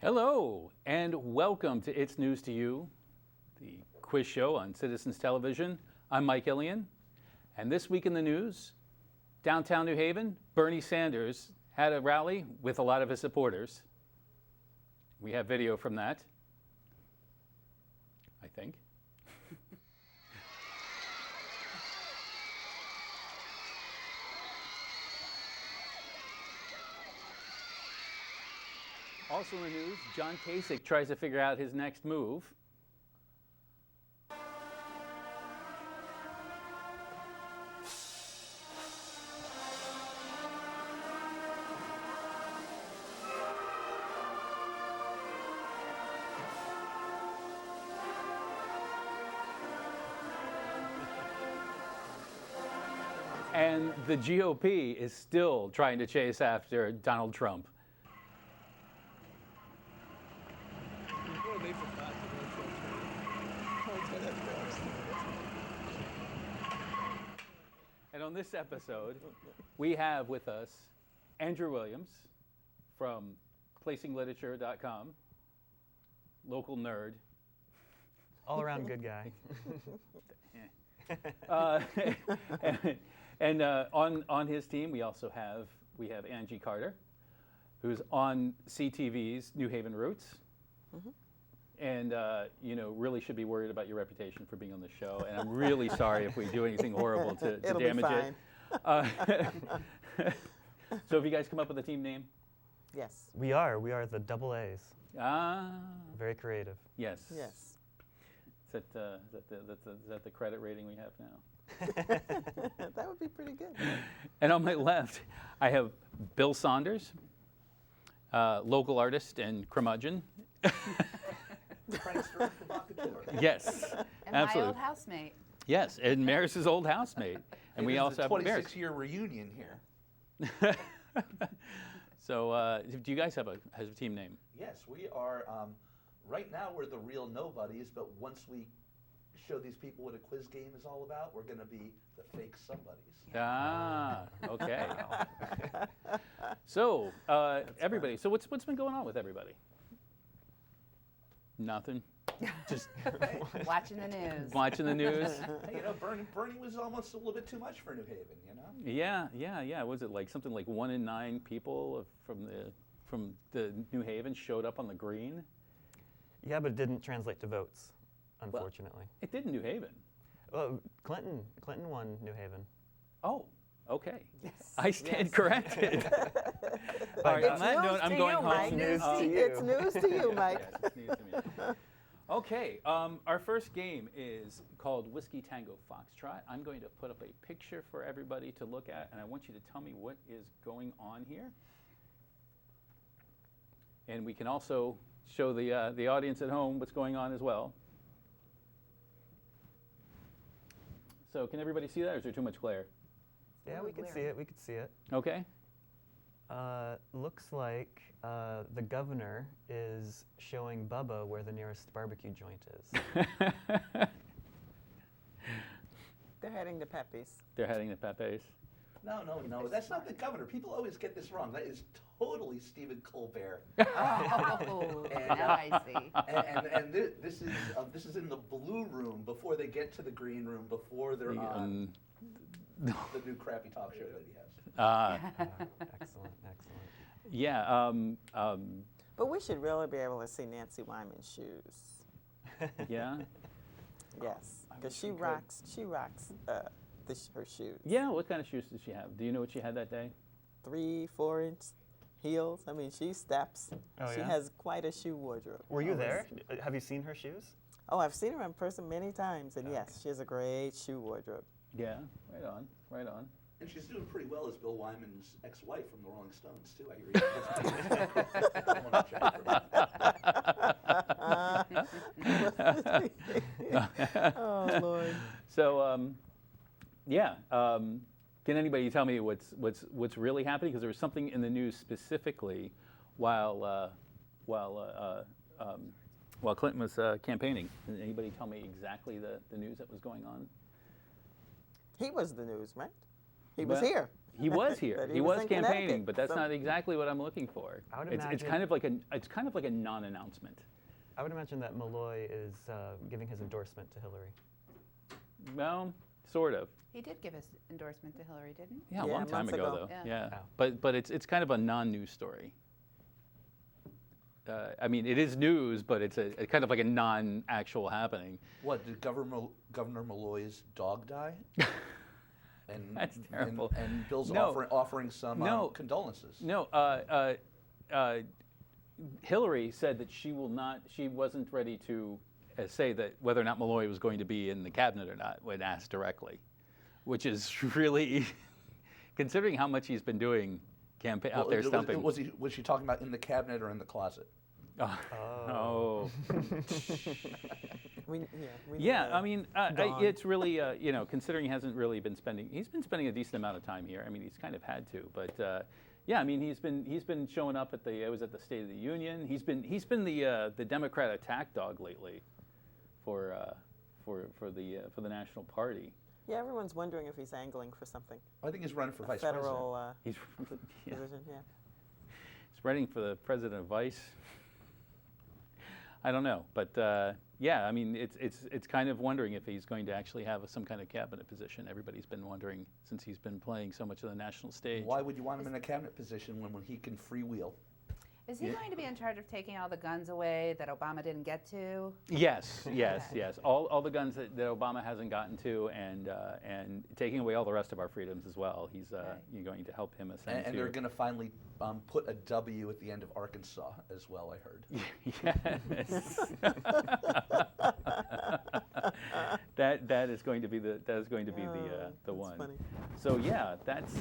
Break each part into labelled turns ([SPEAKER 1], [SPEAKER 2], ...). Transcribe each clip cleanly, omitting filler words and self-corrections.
[SPEAKER 1] Hello, and welcome to It's News to You, the quiz show on Citizens Television. I'm Mike Illian, and this week in the news, downtown New Haven, Bernie Sanders had a rally with a lot of his supporters. We have video from that, I think. Also in the news, John Kasich tries to figure out his next move. And the GOP is still trying to chase after Donald Trump. And on this episode, we have with us Andrew Williams from placingliterature.com, local nerd.
[SPEAKER 2] All around good guy.
[SPEAKER 1] And on his team, we also have Angi Carter, who's on CTV's New Haven Roots. Mm-hmm. And, really should be worried about your reputation for being on the show. And I'm really sorry if we do anything horrible to damage it. So have you guys come up with a team name?
[SPEAKER 2] Yes. We are the Double A's.
[SPEAKER 1] Ah.
[SPEAKER 2] Very creative.
[SPEAKER 1] Yes.
[SPEAKER 3] Yes.
[SPEAKER 1] Is that the credit rating we have now?
[SPEAKER 3] That would be pretty good.
[SPEAKER 1] And on my left, I have Bill Saunders, local artist and curmudgeon.
[SPEAKER 4] Prankster and provocateur.
[SPEAKER 1] Yes,
[SPEAKER 5] and
[SPEAKER 1] absolutely.
[SPEAKER 5] my old housemate.
[SPEAKER 1] Yes, and Marice's old housemate. And we also have Marice.
[SPEAKER 4] 26-year reunion here.
[SPEAKER 1] So, do you guys have a team name?
[SPEAKER 4] Yes, we are. Right now, we're the real nobodies, but once we show these people what a quiz game is all about, we're going to be the fake somebodies.
[SPEAKER 1] Ah, okay. So, everybody. So, what's been going on with everybody? Nothing. Just
[SPEAKER 5] watching the news.
[SPEAKER 1] Watching the news.
[SPEAKER 4] Hey, Bernie was almost a little bit too much for New Haven,
[SPEAKER 1] Yeah. Was it like something like 1 in 9 people from the New Haven showed up on the green?
[SPEAKER 2] Yeah, but it didn't translate to votes, unfortunately.
[SPEAKER 1] Well, it did in New Haven.
[SPEAKER 2] Well, Clinton won New Haven.
[SPEAKER 1] Oh, okay.
[SPEAKER 3] Yes.
[SPEAKER 1] I stand corrected. All right, on that note, I'm going home.
[SPEAKER 3] It's news to you, Mike.
[SPEAKER 1] Yes, it's news to me. Okay, our first game is called Whiskey Tango Foxtrot. I'm going to put up a picture for everybody to look at, and I want you to tell me what is going on here. And we can also show the audience at home what's going on as well. So can everybody see that, or is there too much glare?
[SPEAKER 2] Yeah, we could see it. We could see it.
[SPEAKER 1] Okay.
[SPEAKER 2] Looks like the governor is showing Bubba where the nearest barbecue joint is.
[SPEAKER 3] They're heading to Pepe's.
[SPEAKER 1] They're heading to Pepe's.
[SPEAKER 4] No, that's not the governor. People always get this wrong. That is totally Stephen Colbert.
[SPEAKER 5] Oh, now I see.
[SPEAKER 4] And this is in the blue room before they get to the green room, before they're on the new crappy talk show that he has.
[SPEAKER 2] Excellent.
[SPEAKER 1] Yeah.
[SPEAKER 3] But we should really be able to see Nancy Wyman's shoes.
[SPEAKER 1] Yeah.
[SPEAKER 3] Yes, because she rocks her shoes.
[SPEAKER 1] Yeah. What kind of shoes did she have? Do you know what she had that day?
[SPEAKER 3] 3-4 inch heels. I mean, she steps.
[SPEAKER 2] Oh,
[SPEAKER 3] she
[SPEAKER 2] yeah?
[SPEAKER 3] has quite a shoe wardrobe.
[SPEAKER 2] Were you there? Have you seen her shoes?
[SPEAKER 3] Oh, I've seen her in person many times, and
[SPEAKER 2] Okay.
[SPEAKER 3] yes, she has a great shoe wardrobe.
[SPEAKER 1] Yeah. Right on.
[SPEAKER 4] And she's doing pretty well as Bill Wyman's ex-wife from the Rolling Stones, too. I hear
[SPEAKER 3] Oh, Lord.
[SPEAKER 1] So, can anybody tell me what's really happening? Because there was something in the news specifically while Clinton was campaigning. Can anybody tell me exactly the news that was going on?
[SPEAKER 3] He was the news, right? He was
[SPEAKER 1] Well,
[SPEAKER 3] here.
[SPEAKER 1] He was here.
[SPEAKER 3] But
[SPEAKER 1] he
[SPEAKER 3] he
[SPEAKER 1] was
[SPEAKER 3] was in
[SPEAKER 1] campaigning,
[SPEAKER 3] Connecticut,
[SPEAKER 1] but that's
[SPEAKER 3] so-
[SPEAKER 1] not exactly what I'm looking for.
[SPEAKER 2] I would
[SPEAKER 1] It's
[SPEAKER 2] imagine-
[SPEAKER 1] kind of like a non-announcement.
[SPEAKER 2] I would imagine that Malloy is giving his endorsement to Hillary.
[SPEAKER 1] Well, sort of.
[SPEAKER 5] He did give his endorsement to Hillary, didn't he?
[SPEAKER 1] Yeah, a
[SPEAKER 3] Yeah,
[SPEAKER 1] long time
[SPEAKER 3] months
[SPEAKER 1] ago,
[SPEAKER 3] ago.
[SPEAKER 1] though.
[SPEAKER 5] Yeah.
[SPEAKER 1] Yeah.
[SPEAKER 2] Oh.
[SPEAKER 1] But it's kind of a non-news story. I mean, it is news, but it's a kind of like a non-actual happening.
[SPEAKER 4] What, did Governor Malloy's dog die? And,
[SPEAKER 1] That's terrible.
[SPEAKER 4] And Bill's
[SPEAKER 1] No.
[SPEAKER 4] offering some
[SPEAKER 1] No.
[SPEAKER 4] condolences.
[SPEAKER 1] No, Hillary said that she wasn't ready to say that whether or not Malloy was going to be in the cabinet or not when asked directly, which is really, considering how much he's been doing out there stumping.
[SPEAKER 4] Was she talking about in the cabinet or in the closet?
[SPEAKER 1] Oh.
[SPEAKER 3] We
[SPEAKER 1] Yeah,
[SPEAKER 3] know.
[SPEAKER 1] I mean,
[SPEAKER 3] Gone.
[SPEAKER 1] it's really, considering he's been spending a decent amount of time here. I mean, he's kind of had to, but yeah, I mean, he's been showing up at the State of the Union. He's been the Democrat attack dog lately, for the National Party.
[SPEAKER 3] Yeah, everyone's wondering if he's angling for something.
[SPEAKER 4] I think he's running for
[SPEAKER 3] A
[SPEAKER 4] vice
[SPEAKER 3] federal
[SPEAKER 1] He's yeah,
[SPEAKER 3] position, yeah.
[SPEAKER 1] he's running for the president of Vice. I don't know, but yeah, I mean, it's kind of wondering if he's going to actually have some kind of cabinet position. Everybody's been wondering since he's been playing so much of the national stage.
[SPEAKER 4] president. Why would you want him in a cabinet position when he can freewheel?
[SPEAKER 5] Is he going to be in charge of taking all the guns away that Obama didn't get to?
[SPEAKER 1] Yes. All the guns that Obama hasn't gotten to, and taking away all the rest of our freedoms as well. He's you're going to help him ascend
[SPEAKER 4] And
[SPEAKER 1] to.
[SPEAKER 4] they're going to finally put a W at the end of Arkansas as well, I heard.
[SPEAKER 1] Yes. that is going to be the
[SPEAKER 3] That's
[SPEAKER 1] one.
[SPEAKER 3] funny.
[SPEAKER 1] So yeah, that's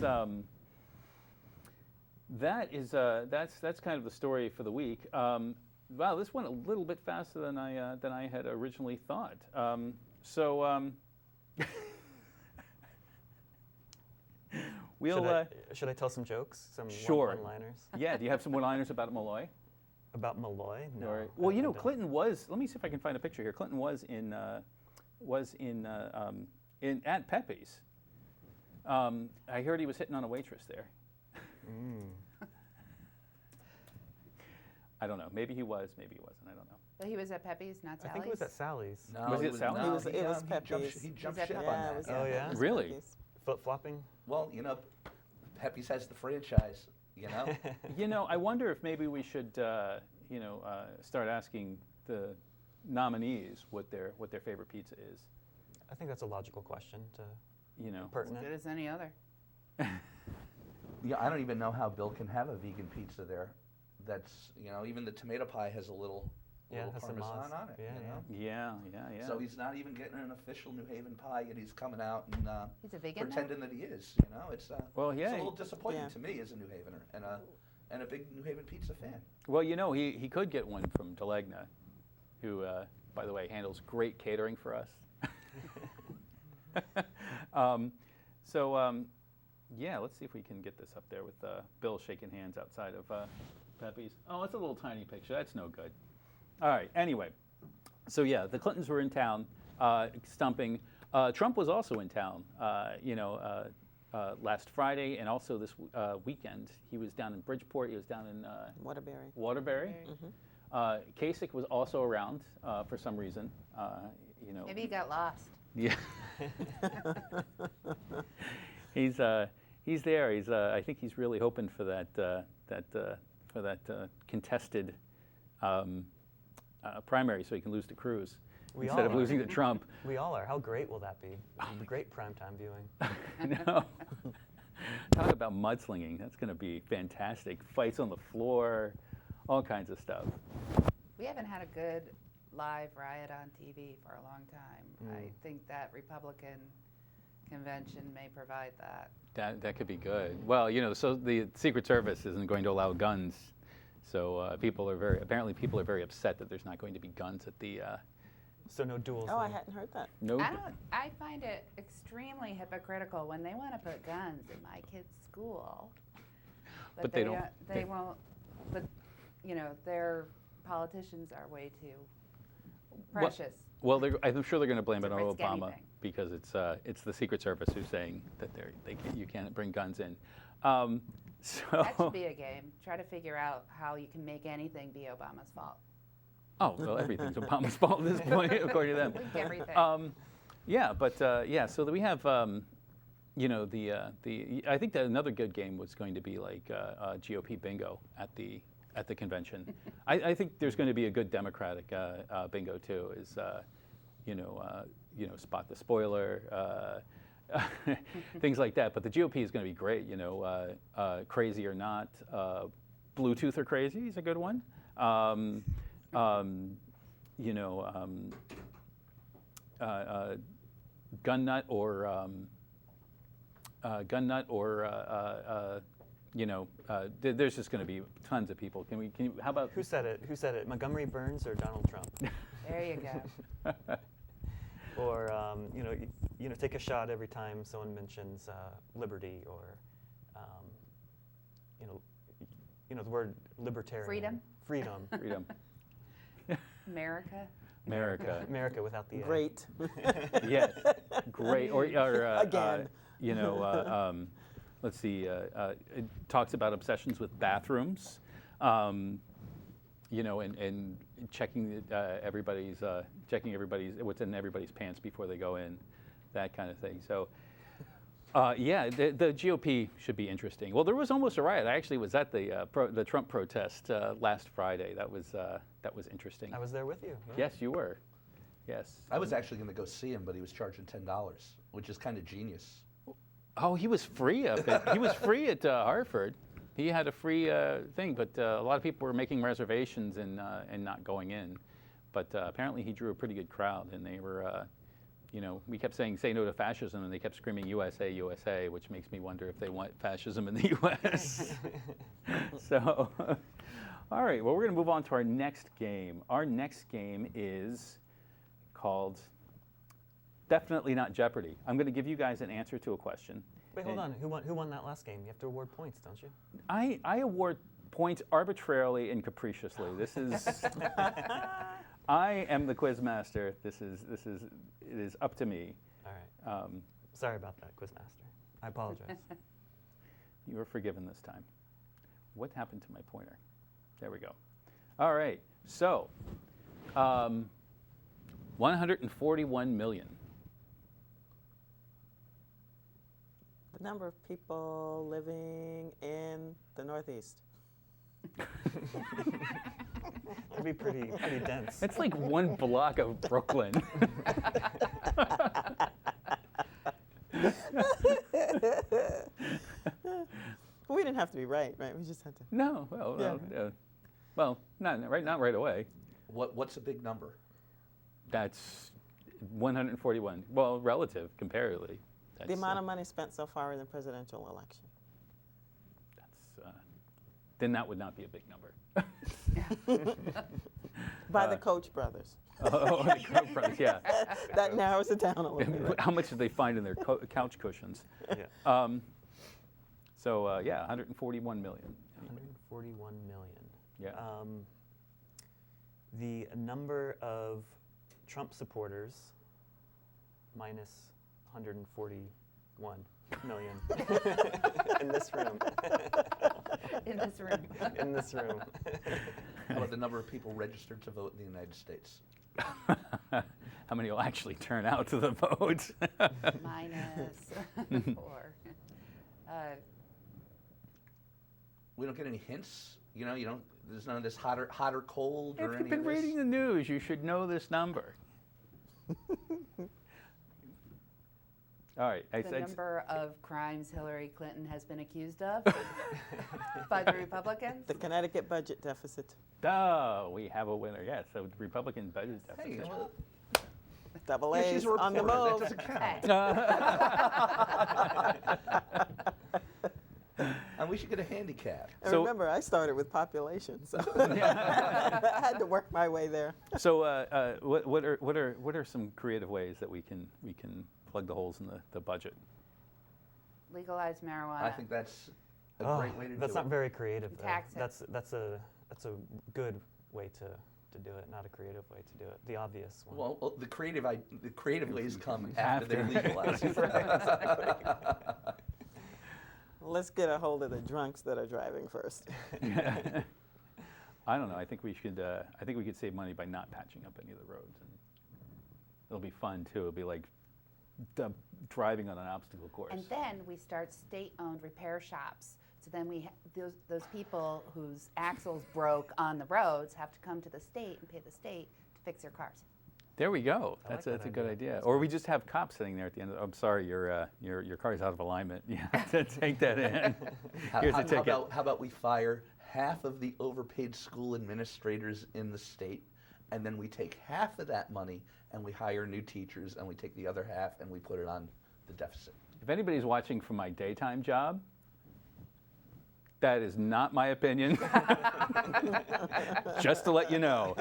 [SPEAKER 1] kind of the story for the week. Wow, this went a little bit faster than I had originally thought. We'll
[SPEAKER 2] Should I tell some jokes? Some
[SPEAKER 1] Sure.
[SPEAKER 2] one-liners?
[SPEAKER 1] yeah. Do you have some one-liners about Malloy?
[SPEAKER 2] About Malloy? No.
[SPEAKER 1] Or- well,
[SPEAKER 2] I don't.
[SPEAKER 1] Clinton was. Let me see if I can find a picture here. Clinton was in at Pepe's. I heard he was hitting on a waitress there. I don't know. Maybe he was. Maybe he wasn't. I don't know.
[SPEAKER 5] But he was at Pepe's, not
[SPEAKER 2] I
[SPEAKER 5] Sally's?
[SPEAKER 2] think it was at Sally's.
[SPEAKER 4] No,
[SPEAKER 1] Was it Sally?
[SPEAKER 3] It was
[SPEAKER 4] he jumped,
[SPEAKER 3] Pepe's.
[SPEAKER 4] he jumped
[SPEAKER 5] at
[SPEAKER 4] ship
[SPEAKER 5] Pepe's?
[SPEAKER 4] on
[SPEAKER 3] Yeah,
[SPEAKER 4] that.
[SPEAKER 3] it was,
[SPEAKER 2] Oh, yeah?
[SPEAKER 3] it was
[SPEAKER 1] Really?
[SPEAKER 3] Pepe's.
[SPEAKER 2] Flip-flopping?
[SPEAKER 4] Well, Pepe's has the franchise,
[SPEAKER 1] I wonder if maybe we should, start asking the nominees what their favorite pizza is.
[SPEAKER 2] I think that's a logical question to
[SPEAKER 5] As
[SPEAKER 2] pertinent.
[SPEAKER 5] good as any other.
[SPEAKER 4] Yeah, I don't even know how Bill can have a vegan pizza there. That's, even the tomato pie has a little
[SPEAKER 2] Yeah, it has some
[SPEAKER 4] parmesan
[SPEAKER 2] moss.
[SPEAKER 4] on it.
[SPEAKER 2] Yeah,
[SPEAKER 1] Yeah.
[SPEAKER 4] So he's not even getting an official New Haven pie, and he's coming out and
[SPEAKER 5] He's a vegan now?
[SPEAKER 4] pretending that he is. It's
[SPEAKER 1] Well, yeah.
[SPEAKER 4] it's a little disappointing
[SPEAKER 3] Yeah.
[SPEAKER 4] to me as a New Havener and a big New Haven pizza fan.
[SPEAKER 1] Well, he could get one from Delegna, who, by the way, handles great catering for us. Yeah, let's see if we can get this up there with Bill shaking hands outside of Pepe's. Oh, it's a little tiny picture. That's no good. All right. Anyway, so yeah, the Clintons were in town stumping. Trump was also in town. Last Friday and also this weekend. He was down in Bridgeport. He was down in
[SPEAKER 3] Waterbury.
[SPEAKER 1] Waterbury. Kasich was also around for some reason.
[SPEAKER 5] Maybe he got lost.
[SPEAKER 1] Yeah. He's there. I think he's really hoping for that contested primary so he can lose to Cruz
[SPEAKER 2] We
[SPEAKER 1] instead
[SPEAKER 2] all
[SPEAKER 1] of
[SPEAKER 2] are.
[SPEAKER 1] losing to Trump.
[SPEAKER 2] We all are. How great will that be? Great primetime viewing.
[SPEAKER 1] No. Talk about mudslinging. That's going to be fantastic. Fights on the floor, all kinds of stuff.
[SPEAKER 5] We haven't had a good live riot on TV for a long time. I think that Republican convention may provide that.
[SPEAKER 1] That could be good. Well, so the Secret Service isn't going to allow guns, so people are very upset that there's not going to be guns at the.
[SPEAKER 2] So no duels.
[SPEAKER 3] Oh, I
[SPEAKER 2] then.
[SPEAKER 3] hadn't heard that.
[SPEAKER 1] No.
[SPEAKER 5] I find it extremely hypocritical when they want to put guns in my kid's school.
[SPEAKER 1] But they don't.
[SPEAKER 5] They won't. But their politicians are way too precious.
[SPEAKER 1] Well, I'm sure they're going to blame it
[SPEAKER 5] To
[SPEAKER 1] on
[SPEAKER 5] risk
[SPEAKER 1] Obama
[SPEAKER 5] anything.
[SPEAKER 1] because it's the Secret Service who's saying that you can't bring guns in. So
[SPEAKER 5] That should be a game. Try to figure out how you can make anything be Obama's fault.
[SPEAKER 1] oh well, everything's Obama's fault at this point, according to them.
[SPEAKER 5] Link everything.
[SPEAKER 1] Yeah, but so that we have I think that another good game was going to be like GOP bingo at the convention. I think there's going to be a good Democratic bingo too. Is spot the spoiler, things like that. But the GOP is going to be great. Crazy or not, Bluetooth or crazy is a good one. Gun nut or there's just going to be tons of people. Can you? How about
[SPEAKER 2] Who said it? Montgomery Burns or Donald Trump?
[SPEAKER 5] There you go.
[SPEAKER 2] Or take a shot every time someone mentions liberty or the word libertarian.
[SPEAKER 5] Freedom.
[SPEAKER 2] Freedom.
[SPEAKER 5] America.
[SPEAKER 2] America without the A.
[SPEAKER 3] Great.
[SPEAKER 1] Yes, great. Or
[SPEAKER 3] Again.
[SPEAKER 1] let's see. It talks about obsessions with bathrooms, and checking everybody's what's in everybody's pants before they go in, that kind of thing. So. The GOP should be interesting. Well, there was almost a riot. I actually was at the Trump protest last Friday. That was interesting.
[SPEAKER 2] I was there with you. Yeah.
[SPEAKER 1] Yes, you were. Yes.
[SPEAKER 4] I was actually going to go see him, but he was charging $10, which is kind of genius.
[SPEAKER 1] Oh, he was free up he was free at Hartford. He had a free thing, but a lot of people were making reservations and not going in. But apparently he drew a pretty good crowd, and they were. We kept saying, say no to fascism, and they kept screaming USA, USA, which makes me wonder if they want fascism in the U.S. So, all right, well, we're going to move on to our next game. Our next game is called Definitely Not Jeopardy. I'm going to give you guys an answer to a question.
[SPEAKER 2] Wait, hold on. Who won that last game? You have to award points, don't you?
[SPEAKER 1] I award points arbitrarily and capriciously. This is... I am the quiz master. It is up to me.
[SPEAKER 2] All right. Sorry about that, Quizmaster. I apologize.
[SPEAKER 1] You are forgiven this time. What happened to my pointer? There we go. All right. So, 141 million.
[SPEAKER 3] The number of people living in the Northeast.
[SPEAKER 2] That'd be pretty dense.
[SPEAKER 1] It's like one block of Brooklyn.
[SPEAKER 3] We didn't have to be right? We just had to.
[SPEAKER 1] No, not right away.
[SPEAKER 4] What's a big number?
[SPEAKER 1] That's 141. Well, relative, comparatively. That's,
[SPEAKER 3] The amount of money spent so far in the presidential election.
[SPEAKER 1] Then that would not be a big number.
[SPEAKER 3] By the Koch brothers.
[SPEAKER 1] Oh, the Koch brothers, yeah.
[SPEAKER 3] That narrows it down a little bit.
[SPEAKER 1] How much did they find in their couch cushions?
[SPEAKER 2] Yeah.
[SPEAKER 1] 141 million.
[SPEAKER 2] 141 million.
[SPEAKER 1] Yeah.
[SPEAKER 2] The number of Trump supporters minus 141 million in this room.
[SPEAKER 5] In this room.
[SPEAKER 2] In this room.
[SPEAKER 4] How about the number of people registered to vote in the United States?
[SPEAKER 1] How many will actually turn out to the vote?
[SPEAKER 5] Minus 4.
[SPEAKER 4] We don't get any hints. There's none of this hot or cold or
[SPEAKER 1] If
[SPEAKER 4] any
[SPEAKER 1] you've been
[SPEAKER 4] of this.
[SPEAKER 1] reading the news, you should know this number. All right.
[SPEAKER 5] The number of crimes Hillary Clinton has been accused of by the Republicans.
[SPEAKER 3] The Connecticut budget deficit.
[SPEAKER 1] Oh, we have a winner. Yes, so the Republican budget
[SPEAKER 4] Hey,
[SPEAKER 1] deficit.
[SPEAKER 4] well,
[SPEAKER 3] Double
[SPEAKER 4] yeah,
[SPEAKER 3] A's
[SPEAKER 4] she's a
[SPEAKER 3] on the
[SPEAKER 4] reporter.
[SPEAKER 3] move.
[SPEAKER 4] That doesn't count.
[SPEAKER 5] Hey.
[SPEAKER 4] And we should get a handicap.
[SPEAKER 3] And
[SPEAKER 1] So-
[SPEAKER 3] remember, I started with population, so I had to work my way there.
[SPEAKER 1] So, what are some creative ways that we can plug the holes in the budget?
[SPEAKER 5] Legalize marijuana.
[SPEAKER 4] I think that's a great way to do it.
[SPEAKER 2] That's not very creative, though.
[SPEAKER 5] Tax it.
[SPEAKER 2] That's a good way to do it, not a creative way to do it. The obvious one.
[SPEAKER 4] Well, the creative ways come after they're legalized.
[SPEAKER 3] Let's get a hold of the drunks that are driving first.
[SPEAKER 1] I don't know. I think we should. I think we could save money by not patching up any of the roads, and it'll be fun too. It'll be like driving on an obstacle course.
[SPEAKER 5] And then we start state-owned repair shops. So then those people whose axles broke on the roads have to come to the state and pay the state to fix their cars.
[SPEAKER 1] There we go.
[SPEAKER 2] I
[SPEAKER 1] That's
[SPEAKER 2] like
[SPEAKER 1] a
[SPEAKER 2] that
[SPEAKER 1] good
[SPEAKER 2] idea.
[SPEAKER 1] idea. Or we just have cops sitting there at the end. I'm sorry, your car's out of alignment. You have to take that in. Here's a ticket.
[SPEAKER 4] How about we fire half of the overpaid school administrators in the state, and then we take half of that money and we hire new teachers, and we take the other half and we put it on the deficit.
[SPEAKER 1] If anybody's watching from my daytime job, that is not my opinion. Just to let you know.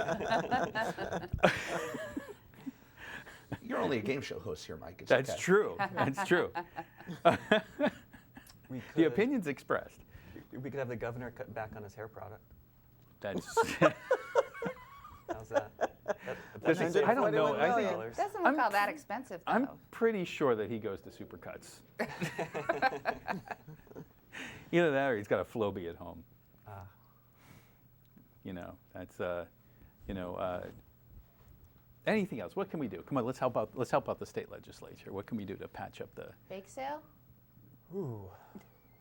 [SPEAKER 4] You're only a game show host here, Mike. It's
[SPEAKER 1] That's
[SPEAKER 4] okay.
[SPEAKER 1] true. That's true. The opinion's expressed.
[SPEAKER 2] We could have the governor cut back on his hair product.
[SPEAKER 1] That's.
[SPEAKER 2] How's that?
[SPEAKER 1] I don't know. I think
[SPEAKER 2] $141
[SPEAKER 5] Doesn't look all that expensive, though.
[SPEAKER 1] I'm pretty sure that he goes to Supercuts. Either that or he's got a Flowbee at home. You know, that's anything else? What can we do? Come on, let's help out the state legislature. What can we do to patch up the?
[SPEAKER 5] Bake sale?
[SPEAKER 2] Ooh.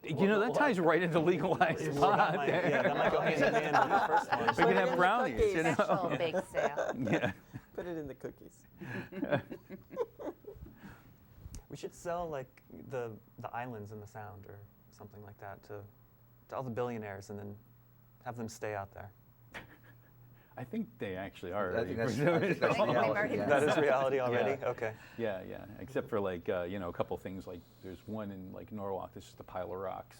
[SPEAKER 1] You know, that ties right into legalized pot.
[SPEAKER 2] Yeah, that might go hand in hand with the first one.
[SPEAKER 1] We can have brownies, you know.
[SPEAKER 5] Special bake sale.
[SPEAKER 1] Yeah.
[SPEAKER 3] Put it in the cookies.
[SPEAKER 2] We should sell like the islands in the Sound or something like that to all the billionaires and then have them stay out there.
[SPEAKER 1] I think they actually are.
[SPEAKER 4] I think
[SPEAKER 1] already.
[SPEAKER 4] that's
[SPEAKER 5] I think they've
[SPEAKER 4] reality,
[SPEAKER 5] already
[SPEAKER 4] yeah.
[SPEAKER 2] That is reality already?
[SPEAKER 1] Yeah.
[SPEAKER 2] Okay.
[SPEAKER 1] Yeah, yeah. Except for like a couple things like there's one in like Norwalk that's just a pile of rocks.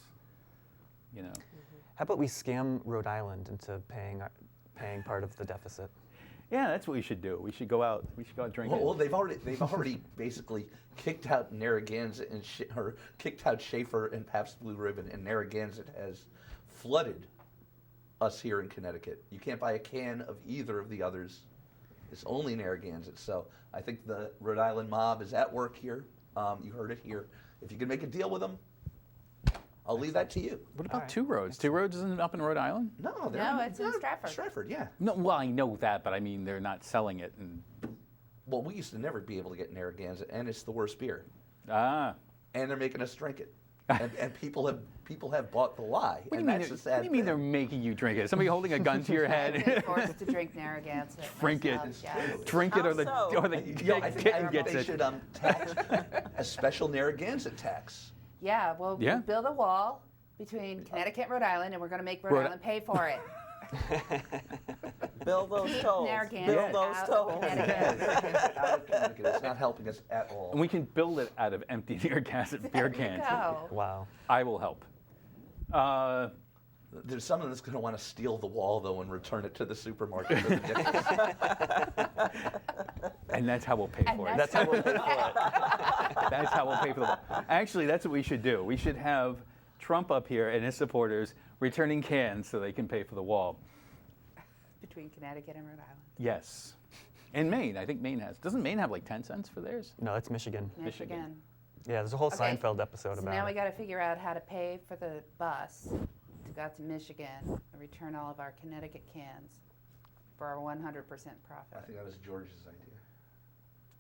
[SPEAKER 1] You know.
[SPEAKER 2] How about we scam Rhode Island into paying part of the deficit?
[SPEAKER 1] Yeah, that's what we should do. We should go out. We should go out drinking.
[SPEAKER 4] Well, they've already basically kicked out Narragansett and kicked out Schaefer and Pabst Blue Ribbon, and Narragansett has flooded us here in Connecticut. You can't buy a can of either of the others. It's only Narragansett. So I think the Rhode Island mob is at work here. You heard it here. If you can make a deal with them, I'll leave that to you.
[SPEAKER 1] What about
[SPEAKER 2] All right.
[SPEAKER 1] Two Roads? Two Roads isn't up in Rhode Island?
[SPEAKER 4] No,
[SPEAKER 5] It's in Stratford.
[SPEAKER 4] Stratford, yeah.
[SPEAKER 1] No, well, I know that, but I mean they're not selling it. And
[SPEAKER 4] Well, we used to never be able to get Narragansett, and it's the worst beer.
[SPEAKER 1] ah,
[SPEAKER 4] And they're making us drink it. And people have bought the lie.
[SPEAKER 1] what do
[SPEAKER 4] And
[SPEAKER 1] you mean?
[SPEAKER 4] that's the
[SPEAKER 1] What
[SPEAKER 4] sad
[SPEAKER 1] do you mean
[SPEAKER 4] thing.
[SPEAKER 1] they're making you drink it? Somebody holding a gun to your
[SPEAKER 5] I've been
[SPEAKER 1] head?
[SPEAKER 5] forced to drink Narragansett.
[SPEAKER 1] Drink it.
[SPEAKER 5] myself, yes.
[SPEAKER 1] Drink it, or the
[SPEAKER 3] Also-
[SPEAKER 1] kitten gets
[SPEAKER 4] they
[SPEAKER 1] it.
[SPEAKER 4] should tax a special Narragansett tax.
[SPEAKER 5] Yeah, well,
[SPEAKER 1] Yeah.
[SPEAKER 5] we'll build a wall between Connecticut and Rhode Island, and we're going to make Rhode
[SPEAKER 1] Rhode-
[SPEAKER 5] Island pay for it.
[SPEAKER 3] Build those tolls.
[SPEAKER 5] Narragansett
[SPEAKER 3] Build those
[SPEAKER 5] out of
[SPEAKER 3] tolls.
[SPEAKER 5] Connecticut.
[SPEAKER 4] Out of Connecticut. It's not helping us at all.
[SPEAKER 1] And we can build it out of empty Narragansett beer
[SPEAKER 5] There you
[SPEAKER 1] cans.
[SPEAKER 5] go.
[SPEAKER 2] Wow.
[SPEAKER 1] I will help.
[SPEAKER 4] There's someone that's going to want to steal the wall, though, and return it to the supermarket for the difference.
[SPEAKER 1] And that's how we'll pay
[SPEAKER 5] And
[SPEAKER 1] for it.
[SPEAKER 2] That's how we'll pay for it.
[SPEAKER 1] That's how we'll pay for the wall. Actually, that's what we should do. We should have Trump up here and his supporters returning cans so they can pay for the wall.
[SPEAKER 5] Between Connecticut and Rhode Island.
[SPEAKER 1] Yes. And Maine. I think Maine has. Doesn't Maine have like 10 cents for theirs?
[SPEAKER 2] No, it's Michigan.
[SPEAKER 5] Michigan.
[SPEAKER 2] Yeah, there's a whole
[SPEAKER 5] Okay,
[SPEAKER 2] Seinfeld episode
[SPEAKER 5] So
[SPEAKER 2] about
[SPEAKER 5] now we
[SPEAKER 2] it.
[SPEAKER 5] got to figure out how to pay for the bus to go out to Michigan and return all of our Connecticut cans for our 100%
[SPEAKER 4] I
[SPEAKER 5] profit.
[SPEAKER 4] think that was George's idea.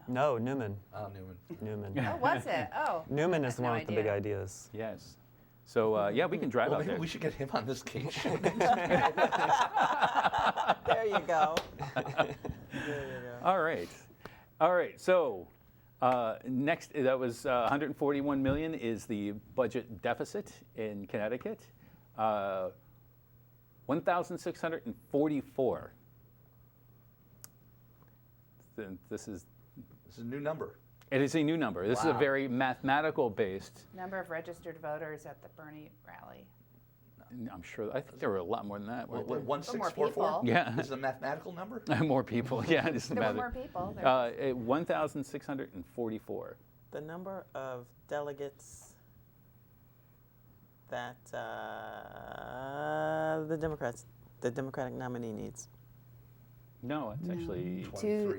[SPEAKER 2] No, Newman.
[SPEAKER 4] Oh, Newman.
[SPEAKER 2] Newman.
[SPEAKER 5] Oh, was it? Oh.
[SPEAKER 2] Newman is the
[SPEAKER 5] No
[SPEAKER 2] one with the big
[SPEAKER 5] idea.
[SPEAKER 2] ideas.
[SPEAKER 1] Yes. So, yeah, we can drive
[SPEAKER 4] Well,
[SPEAKER 1] out
[SPEAKER 4] maybe
[SPEAKER 1] there.
[SPEAKER 4] we should get him on this game show.
[SPEAKER 3] There you go. There you go.
[SPEAKER 1] All right. All right. So, next, that was 141 million is the budget deficit in Connecticut. 1,644. This is.
[SPEAKER 4] It's a new number.
[SPEAKER 1] It is a new number. This is a
[SPEAKER 4] Wow.
[SPEAKER 1] very mathematical based.
[SPEAKER 5] Number of registered voters at the Bernie rally.
[SPEAKER 1] I'm sure. I think there were a lot more than that. weren't there?
[SPEAKER 4] 1644?
[SPEAKER 1] Yeah.
[SPEAKER 4] This is a mathematical number?
[SPEAKER 1] More people. Yeah, this is
[SPEAKER 5] There were
[SPEAKER 1] math.
[SPEAKER 5] more people.
[SPEAKER 1] 1,644.
[SPEAKER 3] The number of delegates that the Democratic nominee needs.
[SPEAKER 1] No, it's actually.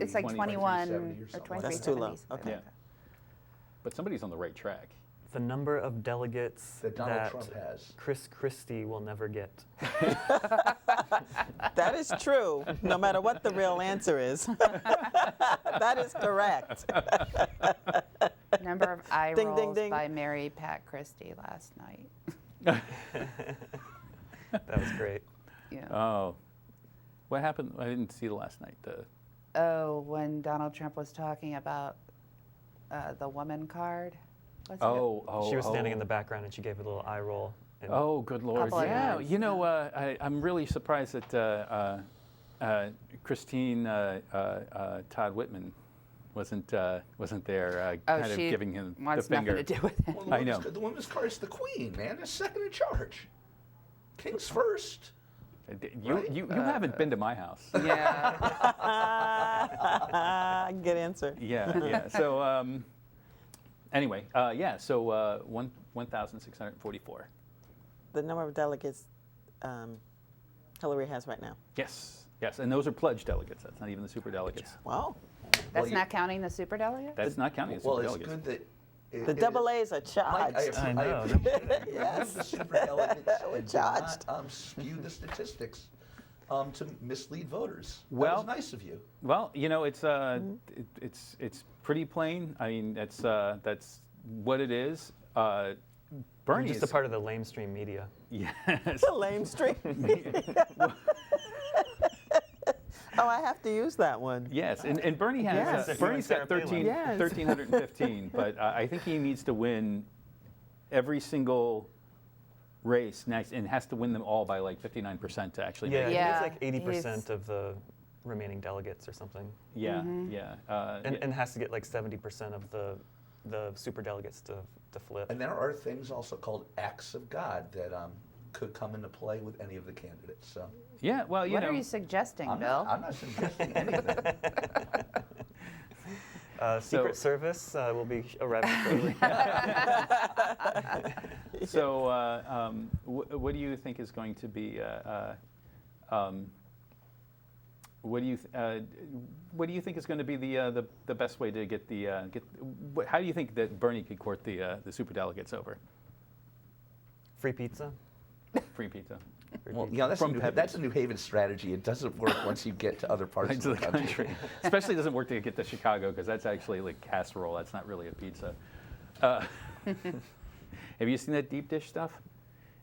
[SPEAKER 5] It's like 21
[SPEAKER 4] 2370 or
[SPEAKER 5] or
[SPEAKER 4] something.
[SPEAKER 5] 23.
[SPEAKER 3] That's too low.
[SPEAKER 5] 70s.
[SPEAKER 3] Okay.
[SPEAKER 1] Yeah. But somebody's on the right track.
[SPEAKER 2] The number of delegates
[SPEAKER 4] That Donald Trump has.
[SPEAKER 2] Chris Christie will never get.
[SPEAKER 3] That is true, no matter what the real answer is. That is correct.
[SPEAKER 5] Number of eye
[SPEAKER 3] Ding, ding,
[SPEAKER 5] rolls
[SPEAKER 3] ding.
[SPEAKER 5] by Mary Pat Christie last night.
[SPEAKER 2] That was great.
[SPEAKER 5] Yeah.
[SPEAKER 1] Oh. What happened? I didn't see the last night.
[SPEAKER 5] Oh, when Donald Trump was talking about the woman card. Was it?
[SPEAKER 1] Oh.
[SPEAKER 2] She was standing in the background and she gave a little eye roll. And
[SPEAKER 1] Oh, good Lord.
[SPEAKER 5] Couple of
[SPEAKER 1] Yeah,
[SPEAKER 5] times,
[SPEAKER 1] you know, I'm really surprised that Christine Todd Whitman wasn't there kind of
[SPEAKER 5] she
[SPEAKER 1] giving him the
[SPEAKER 5] wants
[SPEAKER 1] finger.
[SPEAKER 5] nothing to do with it.
[SPEAKER 4] Well,
[SPEAKER 1] I know.
[SPEAKER 4] The women's card is the queen, man. Is second in charge. King's first.
[SPEAKER 1] You haven't been to my house.
[SPEAKER 5] Yeah.
[SPEAKER 3] Good answer.
[SPEAKER 1] Yeah. So anyway, so 1,644.
[SPEAKER 3] The number of delegates Hillary has right now.
[SPEAKER 1] Yes, and those are pledged delegates. That's not even the super delegates.
[SPEAKER 3] Wow.
[SPEAKER 5] That's not counting the superdelegates?
[SPEAKER 1] That's not counting the
[SPEAKER 4] Well,
[SPEAKER 1] super
[SPEAKER 4] it's
[SPEAKER 1] delegates.
[SPEAKER 4] good that.
[SPEAKER 3] The double A's are
[SPEAKER 4] Mike,
[SPEAKER 3] charged.
[SPEAKER 2] I know.
[SPEAKER 4] appreciate it.
[SPEAKER 3] Yes.
[SPEAKER 4] The superdelegates
[SPEAKER 3] We're
[SPEAKER 4] and do
[SPEAKER 3] charged.
[SPEAKER 4] not skew the statistics to mislead voters.
[SPEAKER 1] Well-
[SPEAKER 4] that was nice of you.
[SPEAKER 1] Well, you know, it's it's pretty plain. I mean, that's what it is.
[SPEAKER 2] I'm
[SPEAKER 1] Bernie
[SPEAKER 2] just
[SPEAKER 1] is
[SPEAKER 2] a part of the lamestream media.
[SPEAKER 1] yes.
[SPEAKER 3] The lame stream. Oh, I have to use that one.
[SPEAKER 1] Yes, and Bernie has
[SPEAKER 3] Yes.
[SPEAKER 1] Bernie's got
[SPEAKER 2] Sarah Palin.
[SPEAKER 1] 1,315, but I think he needs to win every single race next, and has to win them all by like 59% to actually
[SPEAKER 2] Yeah,
[SPEAKER 1] make it.
[SPEAKER 5] Yeah,
[SPEAKER 2] he gets like 80%
[SPEAKER 5] he's-
[SPEAKER 2] of the remaining delegates or something.
[SPEAKER 1] Yeah,
[SPEAKER 5] Mm-hmm.
[SPEAKER 1] yeah.
[SPEAKER 2] And has to get like 70% of the super delegates to flip.
[SPEAKER 4] And there are things also called acts of God that could come into play with any of the candidates. So
[SPEAKER 1] yeah, well, you
[SPEAKER 5] What
[SPEAKER 1] know.
[SPEAKER 5] are you suggesting,
[SPEAKER 4] I'm
[SPEAKER 5] Bill?
[SPEAKER 4] not suggesting anything.
[SPEAKER 2] Secret Service will be arriving shortly.
[SPEAKER 1] So, what do you think is going to be? What do you think is going to be the best way to get the how do you think that Bernie could court the superdelegates over?
[SPEAKER 2] Free pizza.
[SPEAKER 1] Free pizza.
[SPEAKER 4] Well, yeah, that's
[SPEAKER 1] From
[SPEAKER 4] that's a New Haven strategy. It doesn't work once you get to other parts
[SPEAKER 1] Into
[SPEAKER 4] of the country.
[SPEAKER 1] Especially doesn't work to get to Chicago because that's actually like casserole. That's not really a pizza. Have you seen that deep dish stuff?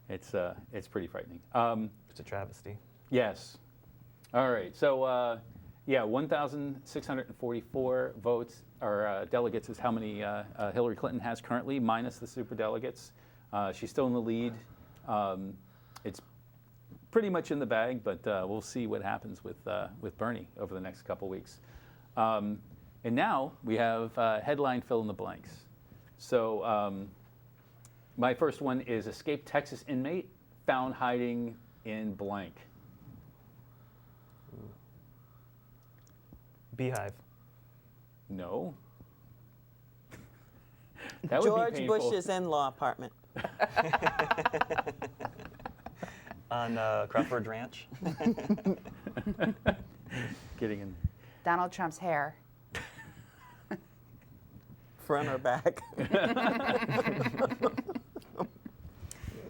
[SPEAKER 1] It's pretty frightening.
[SPEAKER 2] It's a travesty.
[SPEAKER 1] Yes. All right. So, 1,644 votes or delegates is how many Hillary Clinton has currently, minus the super delegates. She's still in the lead. It's pretty much in the bag, but we'll see what happens with Bernie over the next couple weeks. And now we have headline fill in the blanks. So my first one is escaped Texas inmate found hiding in blank.
[SPEAKER 2] Beehive.
[SPEAKER 1] No. That would be
[SPEAKER 3] George
[SPEAKER 1] painful.
[SPEAKER 3] Bush's in-law apartment.
[SPEAKER 2] On Crawford Ranch.
[SPEAKER 1] Getting in.
[SPEAKER 5] Donald Trump's hair.
[SPEAKER 3] Front or back?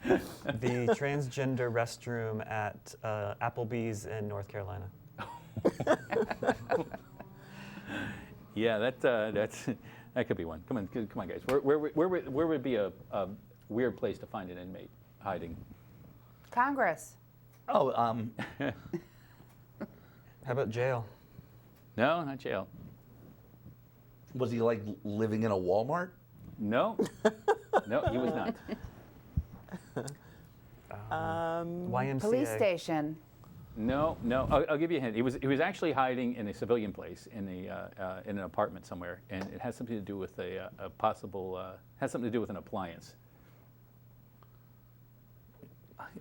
[SPEAKER 2] The transgender restroom at Applebee's in North Carolina.
[SPEAKER 1] Yeah, that could be one. Come on, guys. Where would be a weird place to find an inmate hiding?
[SPEAKER 5] Congress.
[SPEAKER 4] Oh,
[SPEAKER 2] How about jail?
[SPEAKER 1] No, not jail.
[SPEAKER 4] was he like living in a Walmart?
[SPEAKER 1] No, no, he was not.
[SPEAKER 2] YMCA.
[SPEAKER 5] Police station.
[SPEAKER 1] No. I'll give you a hint. He was actually hiding in a civilian place in an apartment somewhere, and it has something to do with a possible has something to do with an appliance.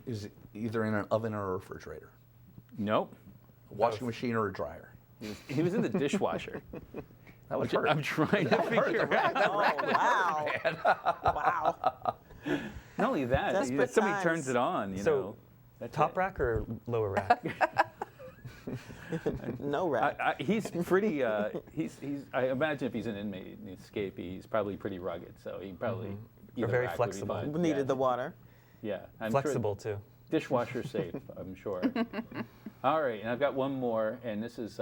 [SPEAKER 4] Is it either in an oven or a refrigerator?
[SPEAKER 1] Nope.
[SPEAKER 4] A washing machine or a dryer?
[SPEAKER 1] He was in the dishwasher.
[SPEAKER 4] That would hurt.
[SPEAKER 1] I'm trying to figure out.
[SPEAKER 3] Oh, wow. Wow.
[SPEAKER 1] Not only that,
[SPEAKER 3] Desperate
[SPEAKER 1] somebody
[SPEAKER 3] times.
[SPEAKER 1] turns it on. You
[SPEAKER 2] So,
[SPEAKER 1] know. That's
[SPEAKER 2] Top
[SPEAKER 1] it.
[SPEAKER 2] rack or lower rack?
[SPEAKER 3] No rat.
[SPEAKER 1] He's pretty. He's. I imagine if he's an inmate and escape, he's probably pretty rugged. So he probably.
[SPEAKER 2] Or
[SPEAKER 1] either
[SPEAKER 2] very
[SPEAKER 1] rack would be
[SPEAKER 2] flexible.
[SPEAKER 1] fine.
[SPEAKER 3] Needed
[SPEAKER 1] Yeah.
[SPEAKER 3] the water.
[SPEAKER 1] Yeah. I'm
[SPEAKER 2] Flexible too.
[SPEAKER 1] Sure dishwasher safe. I'm sure. All right, and I've got one more, and this is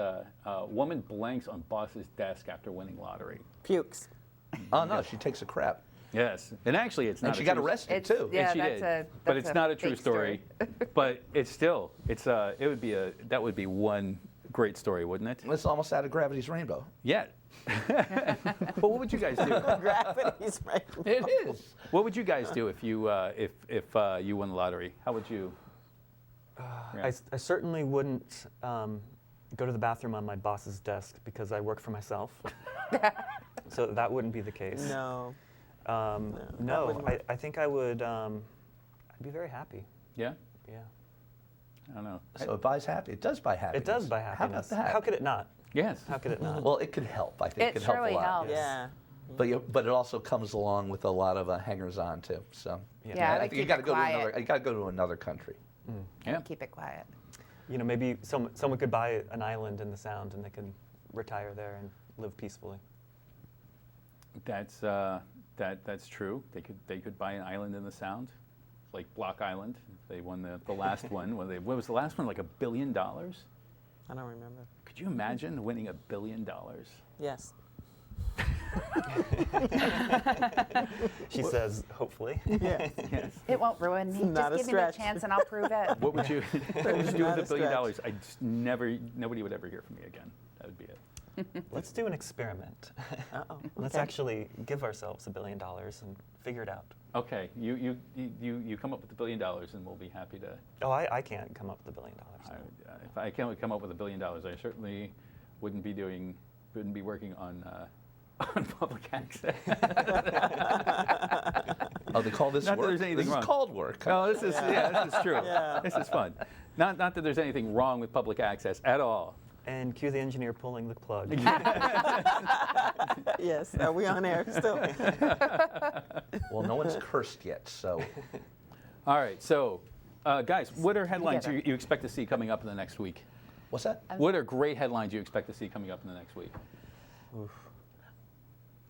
[SPEAKER 1] woman blanks on boss's desk after winning lottery.
[SPEAKER 3] Pukes.
[SPEAKER 4] Oh no, she takes a crap.
[SPEAKER 1] Yes, and actually, it's not.
[SPEAKER 4] And she
[SPEAKER 1] a
[SPEAKER 4] got
[SPEAKER 1] true-
[SPEAKER 4] arrested
[SPEAKER 5] It's-
[SPEAKER 4] too.
[SPEAKER 5] yeah.
[SPEAKER 1] And she
[SPEAKER 5] that's
[SPEAKER 1] did.
[SPEAKER 5] a-
[SPEAKER 1] but
[SPEAKER 5] that's
[SPEAKER 1] it's
[SPEAKER 5] a
[SPEAKER 1] not a true
[SPEAKER 5] fake
[SPEAKER 1] story. But it's still, it's it would be that would be one great story, wouldn't it?
[SPEAKER 4] It's almost out of Gravity's Rainbow.
[SPEAKER 1] Yeah. But what would you guys do?
[SPEAKER 3] Gravity's right.
[SPEAKER 4] It is.
[SPEAKER 1] What would you guys do if you you won the lottery? How would you? Yeah.
[SPEAKER 2] I certainly wouldn't go to the bathroom on my boss's desk because I work for myself. So that wouldn't be the case.
[SPEAKER 3] No. that
[SPEAKER 2] No,
[SPEAKER 3] wouldn't work.
[SPEAKER 2] I think I would. I'd be very happy.
[SPEAKER 1] Yeah.
[SPEAKER 2] Yeah.
[SPEAKER 1] I don't know.
[SPEAKER 4] So it buys happy. It does buy happiness.
[SPEAKER 2] It does buy happiness.
[SPEAKER 4] How about that?
[SPEAKER 2] How could it not?
[SPEAKER 1] Yes.
[SPEAKER 2] How could it not?
[SPEAKER 4] Well, it could help. I think
[SPEAKER 5] It
[SPEAKER 4] could help
[SPEAKER 5] surely
[SPEAKER 4] a lot.
[SPEAKER 5] helps.
[SPEAKER 3] Yeah.
[SPEAKER 4] But it also comes along with a lot of hangers-on too. So
[SPEAKER 5] Yeah, I
[SPEAKER 4] I
[SPEAKER 5] would
[SPEAKER 4] think you
[SPEAKER 5] keep
[SPEAKER 4] got to
[SPEAKER 5] it
[SPEAKER 4] go to
[SPEAKER 5] quiet.
[SPEAKER 4] another. You got to go to another country.
[SPEAKER 1] Yeah.
[SPEAKER 5] Keep it quiet.
[SPEAKER 2] You know, maybe someone could buy an island in the Sound and they can retire there and live peacefully.
[SPEAKER 1] That's that's true. They could buy an island in the Sound, like Block Island. They won the last one. What was the last one? Like $1 billion.
[SPEAKER 3] I don't remember.
[SPEAKER 1] Could you imagine winning $1 billion?
[SPEAKER 3] Yes.
[SPEAKER 2] She says, hopefully.
[SPEAKER 3] Yes.
[SPEAKER 1] Yes.
[SPEAKER 5] It won't ruin me.
[SPEAKER 3] Not a
[SPEAKER 5] Just give me the
[SPEAKER 3] stretch.
[SPEAKER 5] chance and I'll prove it.
[SPEAKER 1] What would you what would you do
[SPEAKER 3] Not
[SPEAKER 1] with
[SPEAKER 3] a
[SPEAKER 1] $1 billion?
[SPEAKER 3] stretch.
[SPEAKER 1] I just nobody would ever hear from me again. That would be it.
[SPEAKER 2] Let's do an experiment.
[SPEAKER 3] Uh-oh.
[SPEAKER 2] Let's
[SPEAKER 3] Okay.
[SPEAKER 2] actually give ourselves $1 billion and figure it out.
[SPEAKER 1] Okay, you come up with $1 billion, and we'll be happy to.
[SPEAKER 2] Oh, I can't come up with $1 billion.
[SPEAKER 1] If I can't come up with $1 billion, I certainly wouldn't be working on on public access.
[SPEAKER 4] Oh, they call this
[SPEAKER 1] Not that
[SPEAKER 4] work.
[SPEAKER 1] there's anything
[SPEAKER 4] this
[SPEAKER 1] wrong.
[SPEAKER 4] is called work.
[SPEAKER 1] No, this is this is true.
[SPEAKER 3] Yeah.
[SPEAKER 1] This is fun. Not that there's anything wrong with public access at all.
[SPEAKER 2] And cue the engineer pulling the plug.
[SPEAKER 3] Yes. Are we on air still?
[SPEAKER 4] Well, no one's cursed yet, so
[SPEAKER 1] All right, so guys, what are headlines
[SPEAKER 5] Together.
[SPEAKER 1] you expect to see coming up in the next week?
[SPEAKER 4] what's that?
[SPEAKER 1] What are great headlines you expect to see coming up in the next week?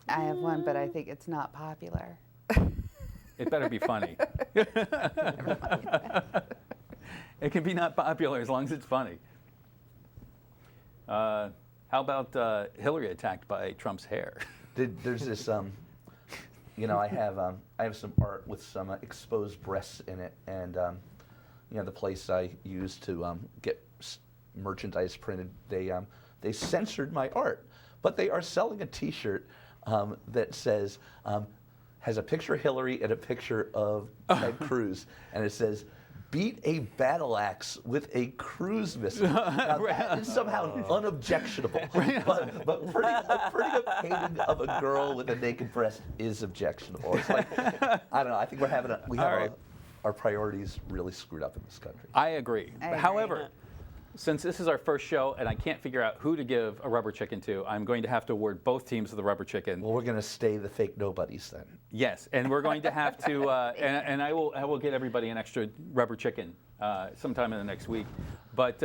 [SPEAKER 5] I have one, but I think it's not popular.
[SPEAKER 1] It better be funny. It can be not popular as long as it's funny. How about Hillary attacked by Trump's hair?
[SPEAKER 4] There's this, you know, I have some art with some exposed breasts in it, and you know, the place I use to get merchandise printed, they censored my art, but they are selling a T-shirt that says has a picture of Hillary and a picture of Ted Cruz, and it says, "Beat a battle axe with a cruise missile." Now, that is somehow unobjectionable, but putting a painting of a girl with a naked breast is objectionable. It's like, I don't know. I think we have
[SPEAKER 1] All right.
[SPEAKER 4] our priorities really screwed up in this country.
[SPEAKER 1] I agree.
[SPEAKER 5] I agree.
[SPEAKER 1] However, since this is our first show and I can't figure out who to give a rubber chicken to, I'm going to have to award both teams of the rubber chicken.
[SPEAKER 4] Well, we're going to stay the fake nobodies then.
[SPEAKER 1] Yes, and we're going to have to, and I will get everybody an extra rubber chicken sometime in the next week. But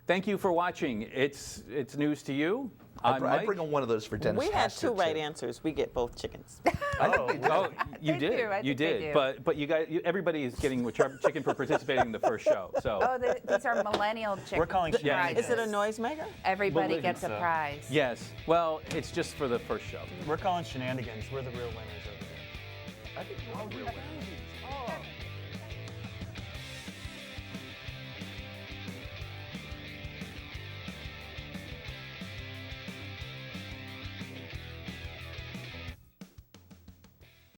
[SPEAKER 1] thank you for watching. It's news to you. I'm
[SPEAKER 4] I
[SPEAKER 1] Mike.
[SPEAKER 4] bring on one of those for Dennis.
[SPEAKER 3] We had
[SPEAKER 4] Hastert,
[SPEAKER 3] two right
[SPEAKER 4] too.
[SPEAKER 3] answers. We get both chickens.
[SPEAKER 1] Oh, you
[SPEAKER 5] They
[SPEAKER 1] did.
[SPEAKER 5] do. I
[SPEAKER 1] You
[SPEAKER 5] think they
[SPEAKER 1] did.
[SPEAKER 5] do.
[SPEAKER 1] But you guys, everybody is getting a rubber chicken for participating in the first show. So
[SPEAKER 5] Oh, these are millennial chickens.
[SPEAKER 2] We're calling
[SPEAKER 1] Yeah.
[SPEAKER 3] Is it a noisemaker?
[SPEAKER 5] Everybody
[SPEAKER 1] Well,
[SPEAKER 5] gets a
[SPEAKER 2] so.
[SPEAKER 5] prize.
[SPEAKER 1] yes. Well, it's just for the first show.
[SPEAKER 2] We're calling shenanigans. We're the real winners over here.
[SPEAKER 4] I think we're all real winners.